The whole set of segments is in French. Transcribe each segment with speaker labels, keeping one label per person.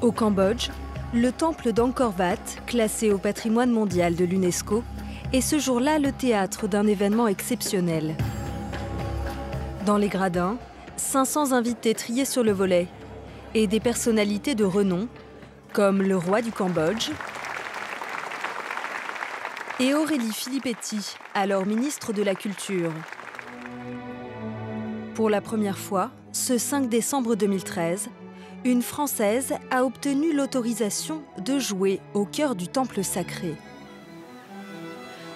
Speaker 1: Au Cambodge, le temple d'Angkor Wat, classé au patrimoine mondial de l'UNESCO, est ce jour-là le théâtre d'un événement exceptionnel. Dans les gradins, 500 invités triés sur le volet et des personnalités de renom, comme le roi du Cambodge et Aurélie Filippetti, alors ministre de la Culture. Pour la première fois, ce 5 décembre 2013, une Française a obtenu l'autorisation de jouer au cœur du temple sacré.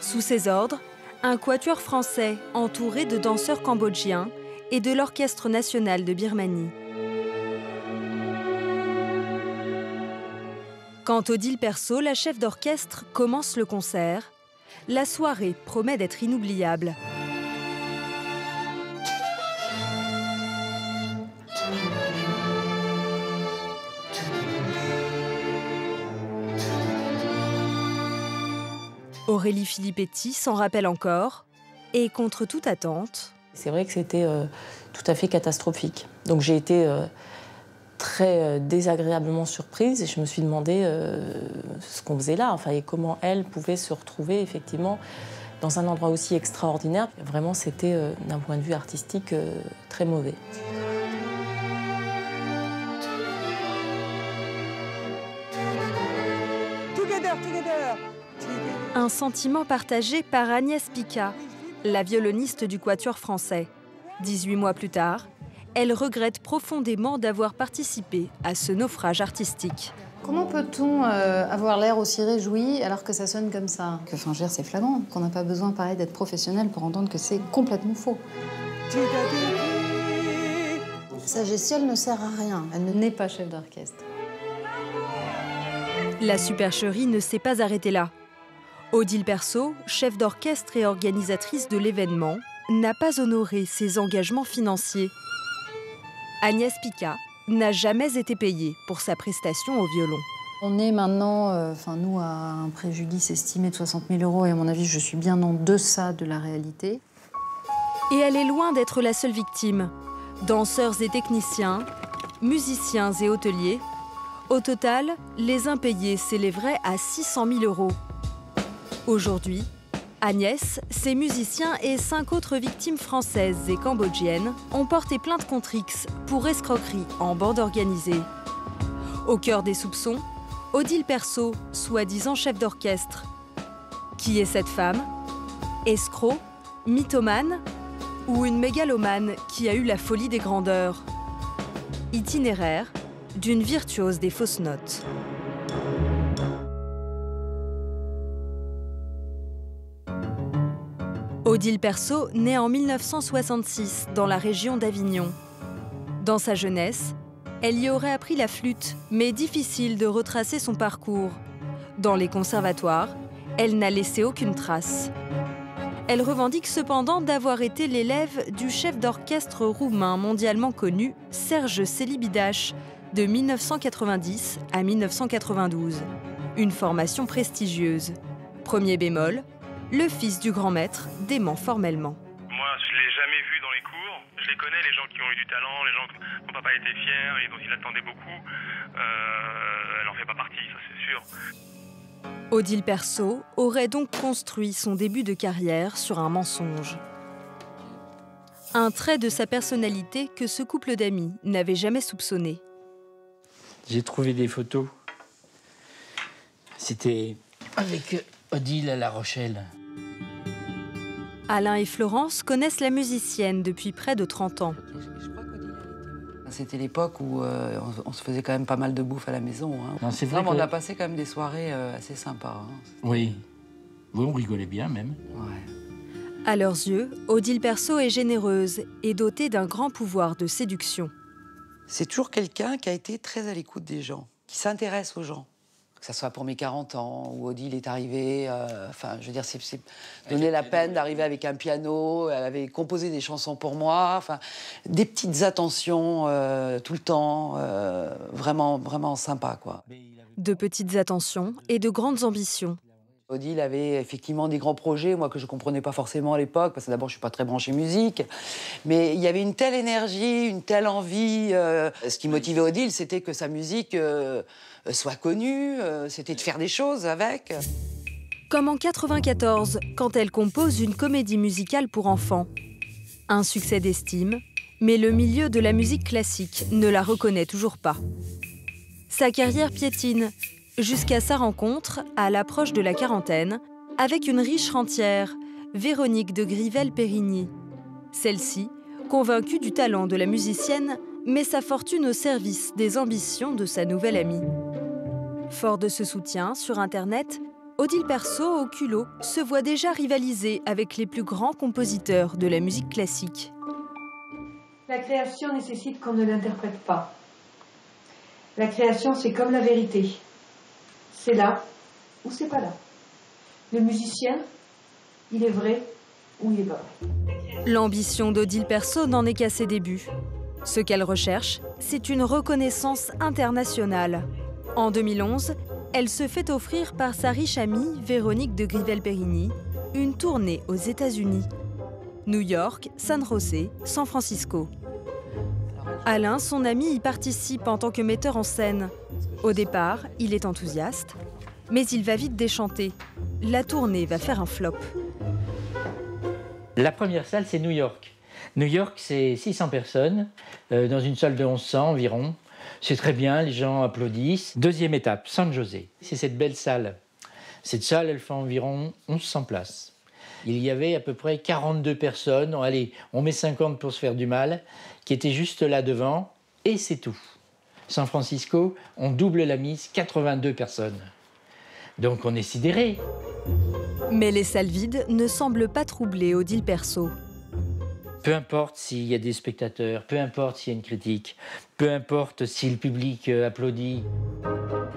Speaker 1: Sous ses ordres, un quatuor français entouré de danseurs cambodgiens et de l'Orchestre national de Birmanie. Quand Odile Persaud, la chef d'orchestre, commence le concert, la soirée promet d'être inoubliable. Aurélie Filippetti s'en rappelle encore, et contre toute attente.
Speaker 2: C'est vrai que c'était tout à fait catastrophique. Donc j'ai été très désagréablement surprise et je me suis demandé ce qu'on faisait là, enfin, et comment elle pouvait se retrouver effectivement dans un endroit aussi extraordinaire. Vraiment, c'était d'un point de vue artistique très mauvais.
Speaker 1: Un sentiment partagé par Agnès Picat, la violoniste du quatuor français. 18 mois plus tard, elle regrette profondément d'avoir participé à ce naufrage artistique.
Speaker 3: Comment peut-on avoir l'air aussi réjoui alors que ça sonne comme ça? Enfin, je veux dire, c'est flagrant, qu'on n'a pas besoin, pareil, d'être professionnel pour entendre que c'est complètement faux. Sa gestuelle ne sert à rien, elle n'est pas chef d'orchestre.
Speaker 1: La supercherie ne s'est pas arrêtée là. Odile Persaud, chef d'orchestre et organisatrice de l'événement, n'a pas honoré ses engagements financiers. Agnès Picat n'a jamais été payée pour sa prestation au violon.
Speaker 3: On est maintenant, nous, à un préjudice estimé de 60 000 € et à mon avis, je suis bien en deçà de la réalité.
Speaker 1: Et elle est loin d'être la seule victime. Danseurs et techniciens, musiciens et hôteliers. Au total, les impayés s'élèveraient à 600 000 €. Aujourd'hui, Agnès, ses musiciens et 5 autres victimes françaises et cambodgiennes ont porté plainte contre X pour escroquerie en bande organisée. Au cœur des soupçons, Odile Persaud, soi-disant chef d'orchestre. Qui est cette femme? Escroc? Mythomane? Ou une mégalomane qui a eu la folie des grandeurs? Itinéraire d'une virtuose des fausses notes. Odile Persaud naît en 1966 dans la région d'Avignon. Dans sa jeunesse, elle y aurait appris la flûte, mais difficile de retracer son parcours. Dans les conservatoires, elle n'a laissé aucune trace. Elle revendique cependant d'avoir été l'élève du chef d'orchestre roumain mondialement connu, Serge Celibidache, de 1990 à 1992. Une formation prestigieuse. Premier bémol, le fils du grand maître dément formellement.
Speaker 4: Moi, je ne l'ai jamais vu dans les cours. Je les connais, les gens qui ont eu du talent, les gens dont papa était fier et dont il attendait beaucoup. Elle n'en fait pas partie, ça c'est sûr.
Speaker 1: Odile Persaud aurait donc construit son début de carrière sur un mensonge. Un trait de sa personnalité que ce couple d'amis n'avait jamais soupçonné.
Speaker 5: J'ai trouvé des photos. C'était avec Odile à La Rochelle.
Speaker 1: Alain et Florence connaissent la musicienne depuis près de 30 ans.
Speaker 6: C'était l'époque où on se faisait quand même pas mal de bouffe à la maison. Hein.
Speaker 5: Non, c'est vrai
Speaker 6: on a passé quand même des soirées assez sympas. Hein.
Speaker 5: Oui. Oui, on rigolait bien même.
Speaker 6: Ouais.
Speaker 1: À leurs yeux, Odile Persaud est généreuse et dotée d'un grand pouvoir de séduction.
Speaker 6: C'est toujours quelqu'un qui a été très à l'écoute des gens, qui s'intéresse aux gens. Que ce soit pour mes 40 ans, où Odile est arrivée, je veux dire, c'est donné la peine d'arriver avec un piano, elle avait composé des chansons pour moi, des petites attentions tout le temps, vraiment, vraiment sympa, quoi.
Speaker 1: De petites attentions et de grandes ambitions.
Speaker 6: Odile avait effectivement des grands projets, moi que je ne comprenais pas forcément à l'époque, parce que d'abord je ne suis pas très branchée musique, mais il y avait une telle énergie, une telle envie. Ce qui motivait Odile, c'était que sa musique soit connue, c'était de faire des choses avec.
Speaker 1: Comme en 94, quand elle compose une comédie musicale pour enfants. Un succès d'estime, mais le milieu de la musique classique ne la reconnaît toujours pas. Sa carrière piétine, jusqu'à sa rencontre, à l'approche de la quarantaine, avec une riche rentière, Véronique de Grivel-Périgny. Celle-ci, convaincue du talent de la musicienne, met sa fortune au service des ambitions de sa nouvelle amie. Fort de ce soutien, sur Internet, Odile Persaud, au culot, se voit déjà rivaliser avec les plus grands compositeurs de la musique classique.
Speaker 7: La création nécessite qu'on ne l'interprète pas. La création, c'est comme la vérité. C'est là ou c'est pas là. Le musicien, il est vrai ou il est pas vrai.
Speaker 1: L'ambition d'Odile Persaud n'en est qu'à ses débuts. Ce qu'elle recherche, c'est une reconnaissance internationale. En 2011, elle se fait offrir par sa riche amie, Véronique de Grivel-Périgny, une tournée aux États-Unis. New York, San José, San Francisco. Alain, son ami, y participe en tant que metteur en scène. Au départ, il est enthousiaste, mais il va vite déchanter. La tournée va faire un flop.
Speaker 5: La première salle, c'est New York. New York, c'est 600 personnes, dans une salle de 1100 environ. C'est très bien, les gens applaudissent. Deuxième étape, San José. C'est cette belle salle. Cette salle, elle fait environ 1100 places. Il y avait à peu près 42 personnes, allez, on met 50 pour se faire du mal, qui étaient juste là devant, et c'est tout. San Francisco, on double la mise, 82 personnes. Donc on est sidéré.
Speaker 1: Mais les salles vides ne semblent pas troubler Odile Persaud.
Speaker 5: Peu importe s'il y a des spectateurs, peu importe s'il y a une critique, peu importe si le public applaudit.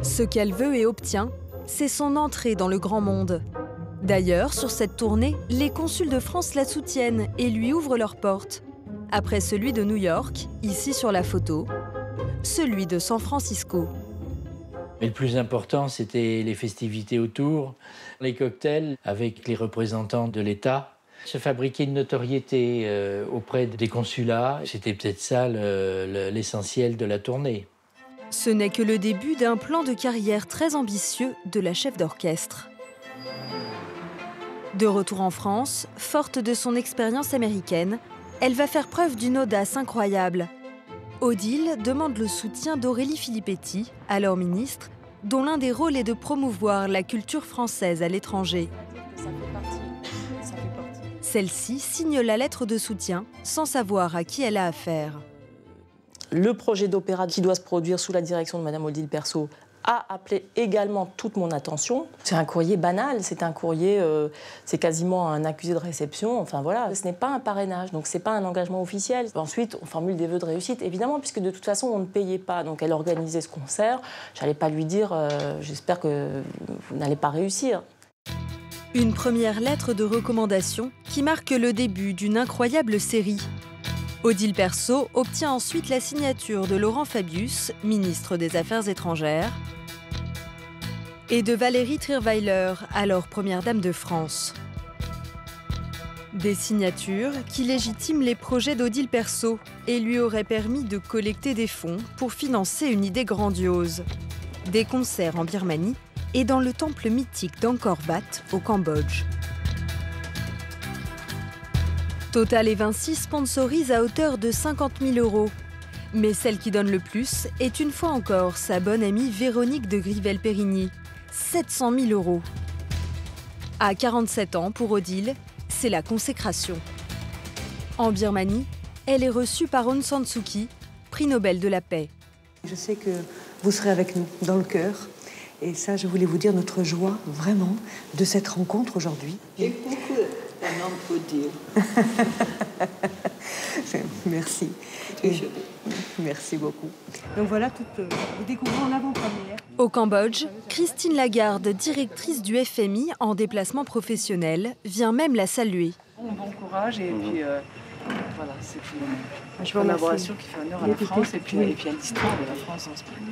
Speaker 1: Ce qu'elle veut et obtient, c'est son entrée dans le grand monde. D'ailleurs, sur cette tournée, les consuls de France la soutiennent et lui ouvrent leurs portes. Après celui de New York, ici sur la photo, celui de San Francisco.
Speaker 5: Mais le plus important, c'était les festivités autour, les cocktails avec les représentants de l'État. Se fabriquer une notoriété auprès des consulats, c'était peut-être ça l'essentiel de la tournée.
Speaker 1: Ce n'est que le début d'un plan de carrière très ambitieux de la chef d'orchestre. De retour en France, forte de son expérience américaine, elle va faire preuve d'une audace incroyable. Odile demande le soutien d'Aurélie Filippetti, alors ministre, dont l'un des rôles est de promouvoir la culture française à l'étranger. Celle-ci signe la lettre de soutien sans savoir à qui elle a affaire.
Speaker 2: Le projet d'opéra qui doit se produire sous la direction de Madame Odile Persaud a appelé également toute mon attention. C'est un courrier banal, c'est un courrier, c'est quasiment un accusé de réception, enfin voilà. Ce n'est pas un parrainage, donc c'est pas un engagement officiel. Ensuite, on formule des vœux de réussite, évidemment, puisque de toute façon, on ne payait pas. Donc elle organisait ce concert, j'allais pas lui dire j'espère que vous n'allez pas réussir.
Speaker 1: Une première lettre de recommandation qui marque le début d'une incroyable série. Odile Persaud obtient ensuite la signature de Laurent Fabius, ministre des Affaires étrangères, et de Valérie Trierweiler, alors première dame de France. Des signatures qui légitiment les projets d'Odile Persaud et lui auraient permis de collecter des fonds pour financer une idée grandiose. Des concerts en Birmanie et dans le temple mythique d'Angkor Wat au Cambodge. Total et Vinci sponsorisent à hauteur de 50 000 €. Mais celle qui donne le plus est une fois encore sa bonne amie Véronique de Grivel-Périgny, 700 000 €. À 47 ans, pour Odile, c'est la consécration. En Birmanie, elle est reçue par Aung San Suu Kyi, prix Nobel de la paix.
Speaker 8: Je sais que vous serez avec nous, dans le cœur. Et ça, je voulais vous dire notre joie, vraiment, de cette rencontre aujourd'hui.
Speaker 9: J'ai beaucoup d'un homme pour dire.
Speaker 8: Merci. Merci beaucoup. Donc voilà, vous découvrez en avant-première.
Speaker 1: Au Cambodge, Christine Lagarde, directrice du FMI en déplacement professionnel, vient même la saluer.
Speaker 10: Bon courage et puis voilà, c'est une collaboration qui fait honneur à la France et puis à l'histoire de la France en ce moment.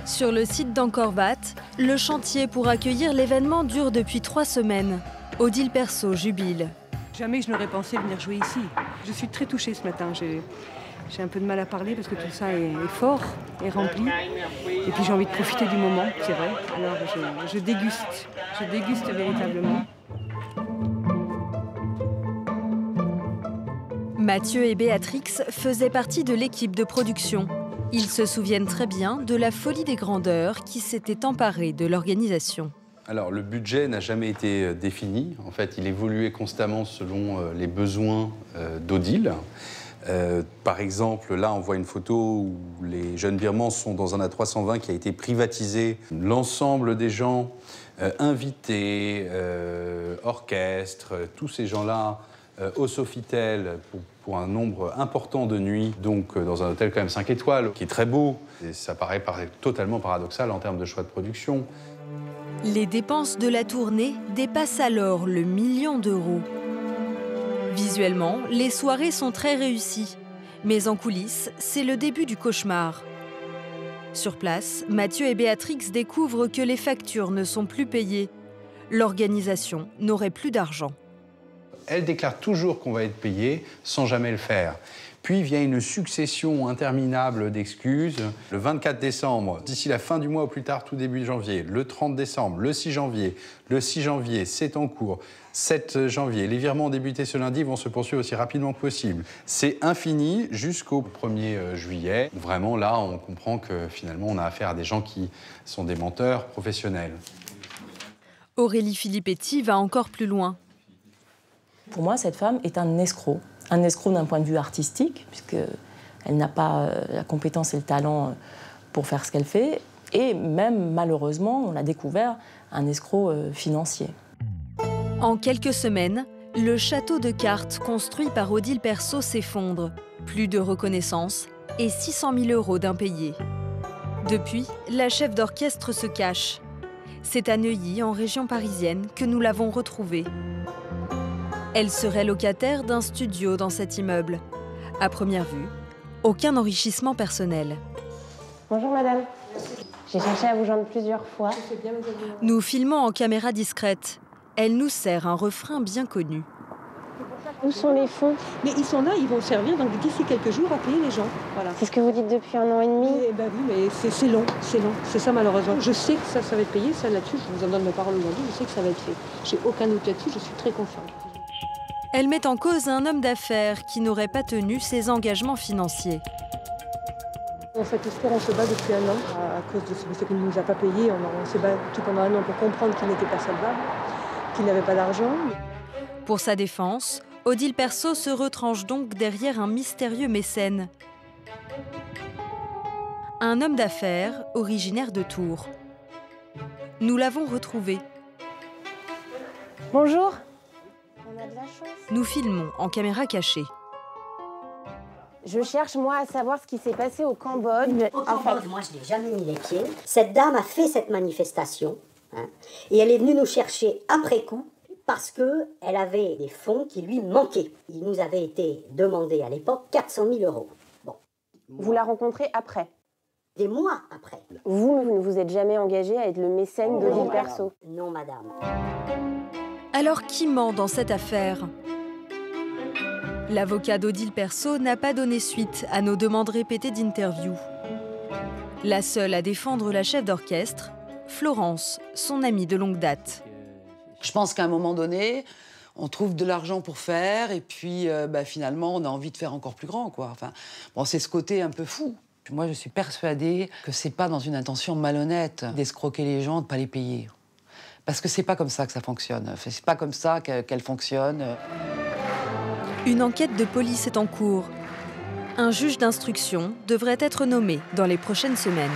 Speaker 1: Sur le site d'Angkor-Wat, le chantier pour accueillir l'événement dure depuis 3 semaines. Odile Persaud jubile.
Speaker 8: Jamais je n'aurais pensé venir jouer ici. Je suis très touchée ce matin. J'ai un peu de mal à parler parce que tout ça est fort, est rempli. Et puis j'ai envie de profiter du moment, c'est vrai. Alors je déguste véritablement.
Speaker 1: Mathieu et Béatrix faisaient partie de l'équipe de production. Ils se souviennent très bien de la folie des grandeurs qui s'était emparée de l'organisation.
Speaker 11: Alors, le budget n'a jamais été défini. En fait, il évoluait constamment selon les besoins d'Odile. Par exemple, là, on voit une photo où les jeunes birmans sont dans un A320 qui a été privatisé. L'ensemble des gens invités, orchestre, tous ces gens-là au Sofitel pour un nombre important de nuits, donc dans un hôtel quand même 5 étoiles, qui est très beau. Et ça paraît totalement paradoxal en termes de choix de production.
Speaker 1: Les dépenses de la tournée dépassent alors le 1 million d'euros. Visuellement, les soirées sont très réussies. Mais en coulisses, c'est le début du cauchemar. Sur place, Mathieu et Béatrix découvrent que les factures ne sont plus payées. L'organisation n'aurait plus d'argent.
Speaker 11: Elle déclare toujours qu'on va être payé sans jamais le faire. Puis vient une succession interminable d'excuses. Le 24 décembre, d'ici la fin du mois au plus tard, tout début janvier. Le 30 décembre, le 6 janvier. Le 6 janvier, c'est en cours. 7 janvier, les virements débutés ce lundi vont se poursuivre aussi rapidement que possible. C'est infini jusqu'au 1er juillet. Vraiment, là, on comprend que finalement, on a affaire à des gens qui sont des menteurs professionnels.
Speaker 1: Aurélie Filippetti va encore plus loin.
Speaker 2: Pour moi, cette femme est un escroc. Un escroc d'un point de vue artistique, puisqu'elle n'a pas la compétence et le talent pour faire ce qu'elle fait. Et même, malheureusement, on l'a découvert, un escroc financier.
Speaker 1: En quelques semaines, le château de cartes construit par Odile Persaud s'effondre. Plus de reconnaissance et 600 000 € d'impayés. Depuis, la chef d'orchestre se cache. C'est à Neuilly, en région parisienne, que nous l'avons retrouvée. Elle serait locataire d'un studio dans cet immeuble. À première vue, aucun enrichissement personnel.
Speaker 12: Bonjour madame. J'ai cherché à vous joindre plusieurs fois.
Speaker 1: Nous filmons en caméra discrète. Elle nous sert un refrain bien connu.
Speaker 12: Où sont les fonds?
Speaker 8: Mais ils sont là, ils vont servir donc d'ici quelques jours à payer les gens. Voilà.
Speaker 12: C'est ce que vous dites depuis 1 an et demi?
Speaker 8: Ben oui, mais c'est long, c'est long. C'est ça malheureusement. Je sais que ça va être payé, ça là-dessus, je vous en donne ma parole aujourd'hui, je sais que ça va être fait. J'ai aucun doute là-dessus, je suis très confiante.
Speaker 1: Elle met en cause un homme d'affaires qui n'aurait pas tenu ses engagements financiers.
Speaker 8: Dans cette histoire, on se bat depuis 1 an à cause de ce monsieur qui ne nous a pas payé. On s'est battu pendant 1 an pour comprendre qu'il n'était pas solvable, qu'il n'avait pas d'argent.
Speaker 1: Pour sa défense, Odile Persaud se retranche donc derrière un mystérieux mécène. Un homme d'affaires originaire de Tours. Nous l'avons retrouvé.
Speaker 12: Bonjour.
Speaker 1: Nous filmons en caméra cachée.
Speaker 12: Je cherche, moi, à savoir ce qui s'est passé au Cambodge.
Speaker 13: Au Cambodge, moi, je n'ai jamais mis les pieds. Cette dame a fait cette manifestation, hein, et elle est venue nous chercher après coup parce qu'elle avait des fonds qui lui manquaient. Il nous avait été demandé à l'époque 400 000 €. Bon.
Speaker 12: Vous la rencontrez après?
Speaker 13: Des mois après.
Speaker 12: Vous ne vous êtes jamais engagé à être le mécène d'Odile Persaud?
Speaker 13: Non, madame.
Speaker 1: Alors qui ment dans cette affaire? L'avocat d'Odile Persaud n'a pas donné suite à nos demandes répétées d'interview. La seule à défendre la chef d'orchestre, Florence, son amie de longue date.
Speaker 6: Je pense qu'à un moment donné, on trouve de l'argent pour faire et puis finalement, on a envie de faire encore plus grand, quoi. Enfin, bon, c'est ce côté un peu fou. Moi, je suis persuadée que c'est pas dans une intention malhonnête d'escroquer les gens, de pas les payer. Parce que c'est pas comme ça que ça fonctionne. C'est pas comme ça qu'elle fonctionne.
Speaker 1: Une enquête de police est en cours. Un juge d'instruction devrait être nommé dans les prochaines semaines.